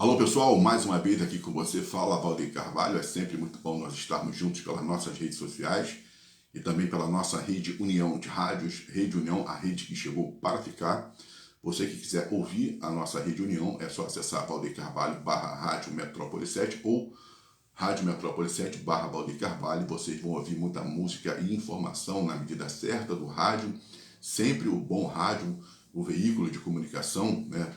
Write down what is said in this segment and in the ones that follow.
Alô pessoal, mais uma vez aqui com você, fala Valdir Carvalho. É sempre muito bom nós estarmos juntos pelas nossas redes sociais e também pela nossa rede União de Rádios, Rede União, a rede que chegou para ficar. Você que quiser ouvir a nossa Rede União, é só acessar Valdir Carvalho /Rádio Metrópole 7 ou Rádio Metrópole 7 Valdir Carvalho. Vocês vão ouvir muita música e informação na medida certa do rádio, sempre o bom rádio, o veículo de comunicação, né?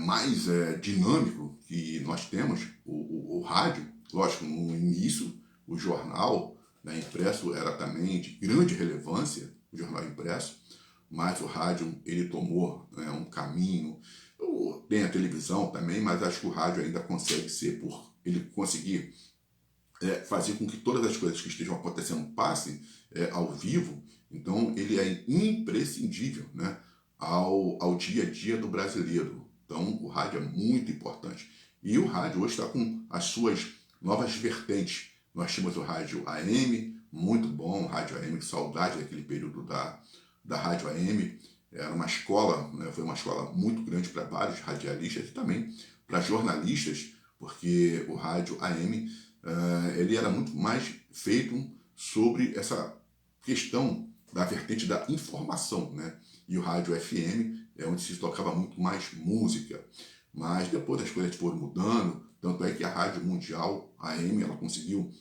Mais dinâmico que nós temos, o rádio. Lógico, no início, o jornal, né, impresso era também de grande relevância, o jornal impresso, mas o rádio ele tomou, né, um caminho. Tem a televisão também, mas acho que o rádio ainda consegue ser, por ele conseguir fazer com que todas as coisas que estejam acontecendo passem ao vivo. Então ele é imprescindível, né, ao dia a dia do brasileiro. Então o rádio é muito importante. E o rádio hoje está com as suas novas vertentes. Nós tínhamos o rádio AM, muito bom, o rádio AM, que saudade daquele período da rádio AM. Era uma escola, né, foi uma escola muito grande para vários radialistas e também para jornalistas, porque o rádio AM ele era muito mais feito sobre essa questão da vertente da informação, né? E o rádio FM é onde se tocava muito mais música. Mas depois as coisas foram mudando, tanto é que a Rádio Mundial, a AM, ela conseguiu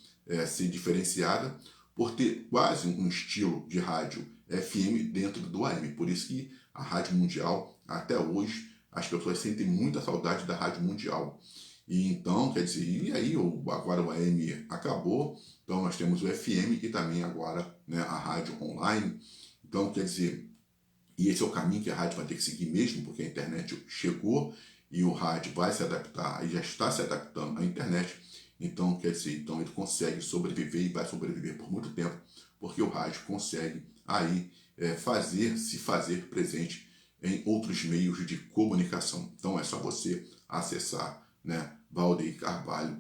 ser diferenciada por ter quase um estilo de rádio FM dentro do AM. Por isso que a Rádio Mundial, até hoje, as pessoas sentem muita saudade da Rádio Mundial. E então, quer dizer, e aí agora o AM acabou, então nós temos o FM e também agora, né, a rádio online. Então, quer dizer, e esse é o caminho que a rádio vai ter que seguir mesmo, porque a internet chegou e o rádio vai se adaptar, e já está se adaptando à internet. Então, quer dizer, então ele consegue sobreviver e vai sobreviver por muito tempo, porque o rádio consegue aí se fazer presente em outros meios de comunicação. Então é só você acessar, né, Valdir Carvalho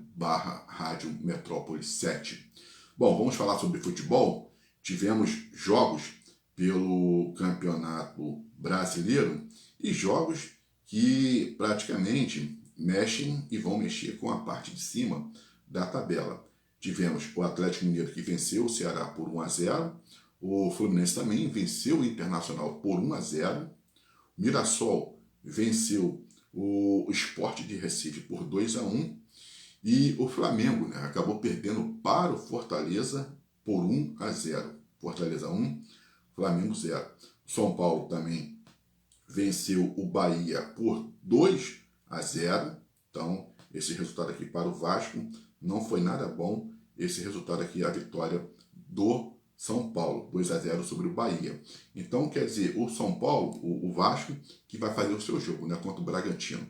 /Rádio Metrópole 7. Bom, vamos falar sobre futebol. Tivemos jogos pelo Campeonato Brasileiro e jogos que praticamente mexem e vão mexer com a parte de cima da tabela. Tivemos o Atlético Mineiro que venceu o Ceará por 1-0, o Fluminense também venceu o Internacional por 1-0, o Mirassol venceu o Sport de Recife por 2-1 e o Flamengo, né, acabou perdendo para o Fortaleza por 1-0. Fortaleza 1, Flamengo 0. São Paulo também venceu o Bahia por 2-0. Então, esse resultado aqui para o Vasco não foi nada bom. Esse resultado aqui é a vitória do São Paulo, 2-0 sobre o Bahia. Então, quer dizer, o São Paulo, o Vasco, que vai fazer o seu jogo, né, contra o Bragantino.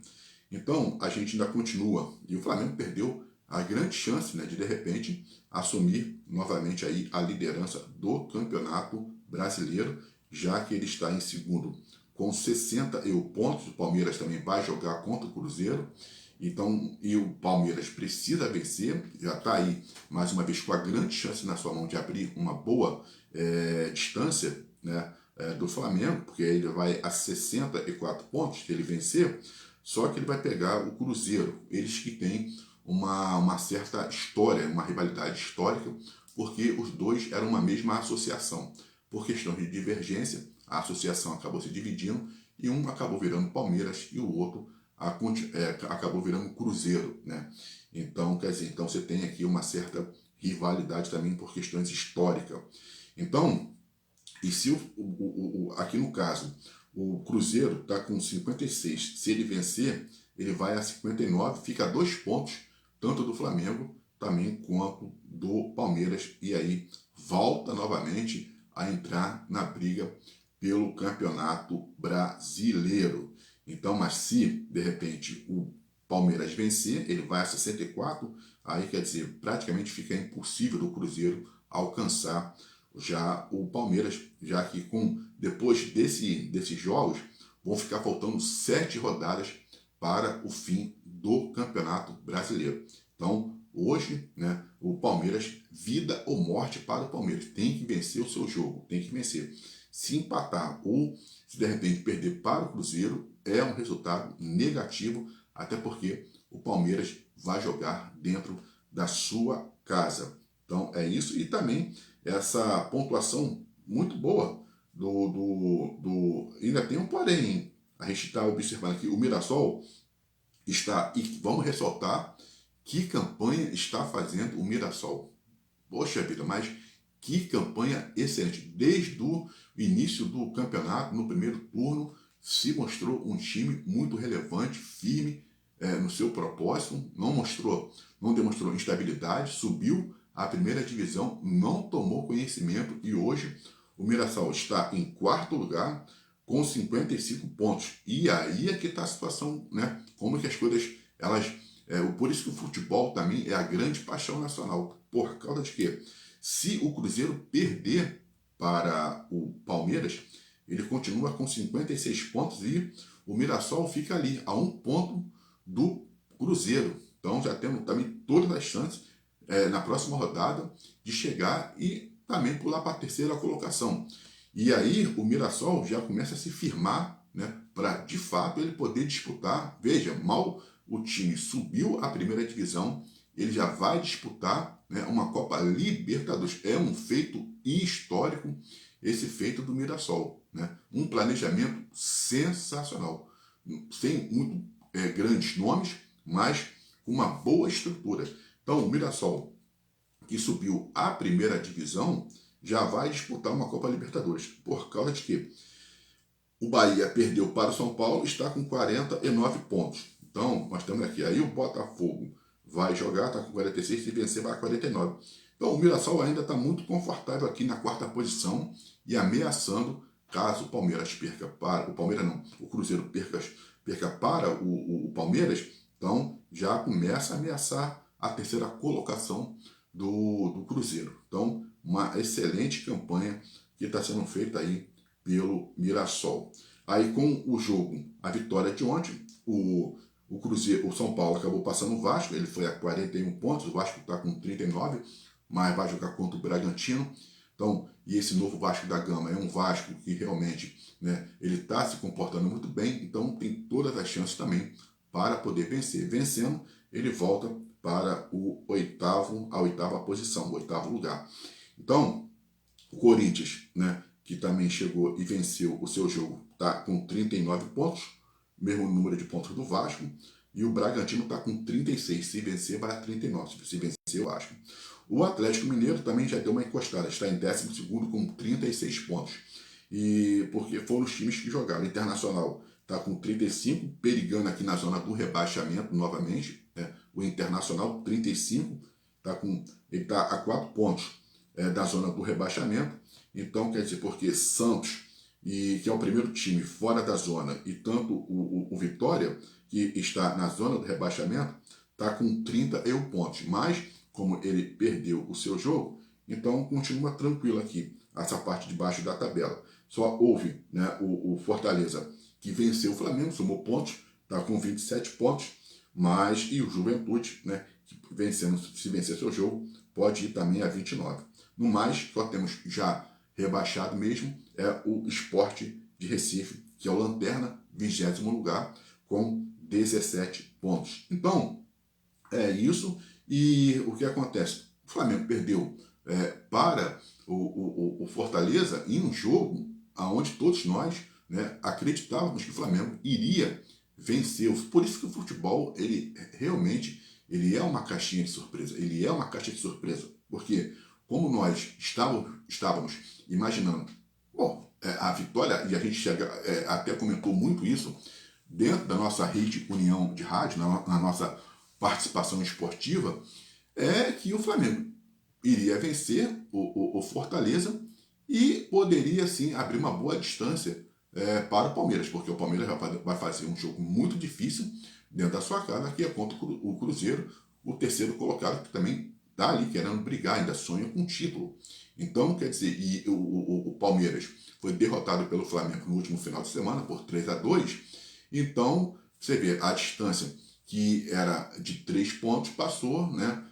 Então, a gente ainda continua. E o Flamengo perdeu a grande chance, né, de repente, assumir novamente aí a liderança do Campeonato Brasileiro, já que ele está em segundo com 60 pontos. O Palmeiras também vai jogar contra o Cruzeiro. Então, e o Palmeiras precisa vencer, já está aí, mais uma vez, com a grande chance na sua mão de abrir uma boa distância, né, do Flamengo, porque ele vai a 64 pontos se ele vencer, só que ele vai pegar o Cruzeiro, eles que têm uma certa história, uma rivalidade histórica, porque os dois eram uma mesma associação. Por questão de divergência, a associação acabou se dividindo e um acabou virando Palmeiras e o outro acabou virando Cruzeiro, né? Então, quer dizer, então você tem aqui uma certa rivalidade também por questões históricas. Então, e se aqui no caso, o Cruzeiro está com 56, se ele vencer, ele vai a 59, fica a 2 pontos, tanto do Flamengo também quanto do Palmeiras, e aí volta novamente a entrar na briga pelo Campeonato Brasileiro. Então, mas se de repente o Palmeiras vencer, ele vai a 64, aí quer dizer, praticamente fica impossível do Cruzeiro alcançar já o Palmeiras, já que depois desses jogos vão ficar faltando 7 rodadas para o fim do Campeonato Brasileiro. Então, hoje, né, o Palmeiras, vida ou morte para o Palmeiras, tem que vencer o seu jogo, tem que vencer. Se empatar ou se de repente perder para o Cruzeiro, é um resultado negativo até porque o Palmeiras vai jogar dentro da sua casa. Então é isso, e também essa pontuação muito boa ainda tem um porém, hein? A gente está observando aqui, o Mirassol está, e vamos ressaltar que campanha está fazendo o Mirassol. Poxa vida, mas que campanha excelente. Desde o início do campeonato, no primeiro turno, se mostrou um time muito relevante, firme no seu propósito, não demonstrou instabilidade, subiu à primeira divisão, não tomou conhecimento e hoje o Mirassol está em quarto lugar com 55 pontos. E aí é que está a situação, né? Como que as coisas, por isso que o futebol também é a grande paixão nacional. Por causa de quê? Se o Cruzeiro perder para o Palmeiras, ele continua com 56 pontos e o Mirassol fica ali a 1 ponto do Cruzeiro. Então já temos também todas as chances na próxima rodada de chegar e também pular para a terceira colocação. E aí o Mirassol já começa a se firmar, né, para de fato ele poder disputar. Veja, mal o time subiu à primeira divisão, ele já vai disputar, né, uma Copa Libertadores. É um feito histórico esse feito do Mirassol, né? Um planejamento sensacional, sem muito grandes nomes, mas com uma boa estrutura. Então o Mirassol, que subiu à primeira divisão, já vai disputar uma Copa Libertadores. Por causa de que o Bahia perdeu para o São Paulo, está com 49 pontos. Então, nós temos aqui, aí o Botafogo vai jogar, está com 46, se vencer vai a 49. Então, o Mirassol ainda está muito confortável aqui na quarta posição e ameaçando, caso o Palmeiras perca para... O Palmeiras não, o Cruzeiro perca para o Palmeiras, então já começa a ameaçar a terceira colocação do Cruzeiro. Então, uma excelente campanha que está sendo feita aí pelo Mirassol. Aí com o jogo, a vitória de ontem, o Cruzeiro, o São Paulo acabou passando o Vasco, ele foi a 41 pontos, o Vasco está com 39, mas vai jogar contra o Bragantino. Então, e esse novo Vasco da Gama é um Vasco que realmente, né, ele está se comportando muito bem, então tem todas as chances também para poder vencer. Vencendo, ele volta para a oitava posição, o oitavo lugar. Então, o Corinthians, né, que também chegou e venceu o seu jogo, está com 39 pontos, mesmo número de pontos do Vasco, e o Bragantino está com 36, se vencer vai a 39, se vencer o Vasco. O Atlético Mineiro também já deu uma encostada, está em 12º com 36 pontos, e porque foram os times que jogaram. O Internacional está com 35, perigando aqui na zona do rebaixamento novamente, né? O Internacional 35, ele está a 4 pontos da zona do rebaixamento. Então, quer dizer, porque Santos, que é o primeiro time fora da zona, e tanto o Vitória, que está na zona do rebaixamento, está com 31 pontos. Mas, como ele perdeu o seu jogo, então continua tranquilo aqui, essa parte de baixo da tabela. Só houve, né, o Fortaleza, que venceu o Flamengo, somou pontos, está com 27 pontos, mas, e o Juventude, né, que se vencer seu jogo, pode ir também a 29. No mais, só temos já rebaixado mesmo o Sport de Recife, que é o Lanterna, 20º lugar, com 17 pontos. Então, é isso. E o que acontece? O Flamengo perdeu para o Fortaleza em um jogo onde todos nós, né, acreditávamos que o Flamengo iria vencer. Por isso que o futebol, ele realmente ele é uma caixinha de surpresa. Ele é uma caixa de surpresa. Porque como nós estávamos imaginando, bom, a vitória, e a gente até comentou muito isso dentro da nossa rede União de Rádio, na nossa participação esportiva, é que o Flamengo iria vencer o Fortaleza e poderia, sim, abrir uma boa distância para o Palmeiras, porque o Palmeiras vai fazer um jogo muito difícil dentro da sua casa, que é contra o Cruzeiro, o terceiro colocado, que também está ali querendo brigar, ainda sonha com o título. Então, quer dizer, e o Palmeiras foi derrotado pelo Flamengo no último final de semana por 3-2. Então, você vê, a distância que era de 3 pontos passou, né?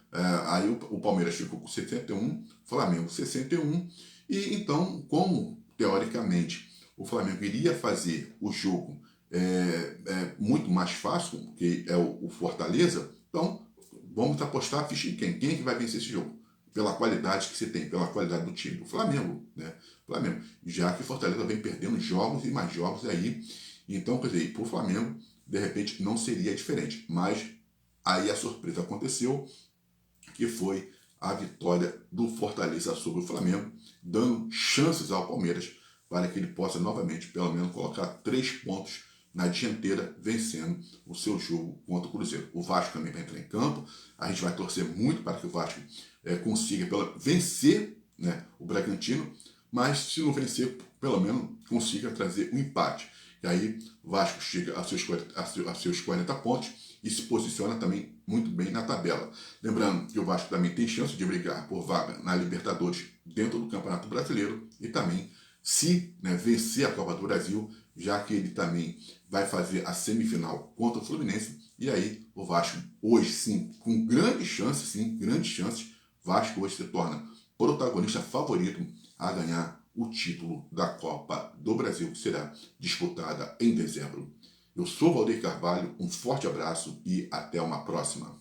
Aí o Palmeiras ficou com 61, Flamengo 61. E então, como teoricamente o Flamengo iria fazer o jogo é muito mais fácil, porque é o Fortaleza. Então, vamos apostar a ficha em quem? Quem é que vai vencer esse jogo? Pela qualidade que você tem, pela qualidade do time. O Flamengo, né? Flamengo. Já que o Fortaleza vem perdendo jogos e mais jogos aí. Então, quer dizer, para o Flamengo, de repente, não seria diferente. Mas aí a surpresa aconteceu, que foi a vitória do Fortaleza sobre o Flamengo, dando chances ao Palmeiras para que ele possa novamente, pelo menos, colocar 3 pontos na dianteira, vencendo o seu jogo contra o Cruzeiro. O Vasco também vai entrar em campo, a gente vai torcer muito para que o Vasco consiga vencer, né, o Bragantino, mas se não vencer, pelo menos consiga trazer um empate. E aí o Vasco chega a seus 40 pontos e se posiciona também muito bem na tabela. Lembrando que o Vasco também tem chance de brigar por vaga na Libertadores dentro do Campeonato Brasileiro e também, se vencer a Copa do Brasil, já que ele também vai fazer a semifinal contra o Fluminense. E aí o Vasco hoje sim, com grandes chances, Vasco hoje se torna protagonista favorito a ganhar o título da Copa do Brasil, que será disputada em dezembro. Eu sou Valdeir Carvalho, um forte abraço e até uma próxima.